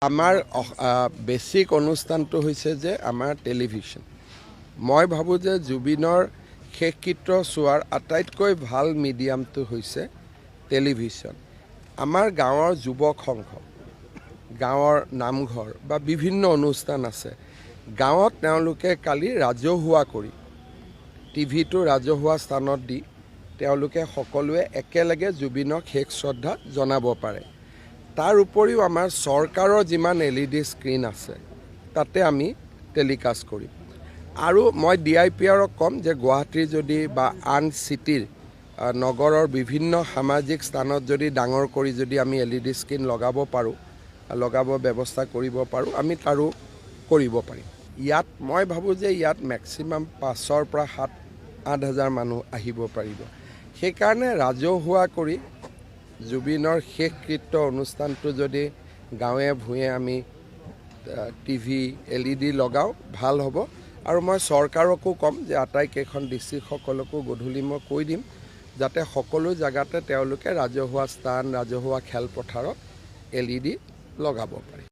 আমাৰ বেছিক অনুষ্ঠানটো হৈছে যে আমাৰ টেলিভিশ্যন। মই ভাবোঁ যে জুবিনৰ শেষকৃত্য চোৱাৰ আটাইতকৈ ভাল মিডিয়ামটো হৈছে টেলিভিশ্যন। আমাৰ গাঁৱৰ যুৱক সংঘ, গাঁৱৰ নামঘৰ বা বিভিন্ন অনুষ্ঠান আছে, গাঁৱত তেওঁলোকে কালি ৰাজহুৱা কৰি টিভিটো ৰাজহুৱা স্থানত দি তেওঁলোকে সকলোৱে একেলগে জুবিনক শেষ শ্ৰদ্ধা জনাব পাৰে। তাৰ উপৰিও আমাৰ চৰকাৰৰ যিমান LED স্ক্ৰীণ আছে তাতে আমি টেলিকাষ্ট কৰিম। আৰু মই DIPRক ক'ম যে গুৱাহাটীৰ যদি বা আন চিটিৰ নগৰৰ বিভিন্ন সামাজিক স্থানত যদি ডাঙৰ কৰি যদি আমি LED স্ক্ৰীণ লগাব ব্যৱস্থা কৰিব পাৰোঁ, আমি তাৰো কৰিব পাৰিম। ইয়াত মই ভাবোঁ যে ইয়াত মেক্সিমাম 5,000 পৰা 7-8 হাজাৰ মানুহ আহিব পাৰিব। সেইকাৰণে ৰাজহুৱা কৰি জুবিনৰ শেষকৃত্য অনুষ্ঠানটো যদি গাঁৱে ভূঞে আমি TV LED লগাওঁ ভাল হ'ব। আৰু মই চৰকাৰকো ক'ম যে আটাইকেইখন ডিষ্ট্ৰিক্টসকলকো গধূলি মই কৈ দিম যাতে সকলো জেগাতে তেওঁলোকে ৰাজহুৱা স্থান, ৰাজহুৱা খেলপথাৰত LED লগাব পাৰে।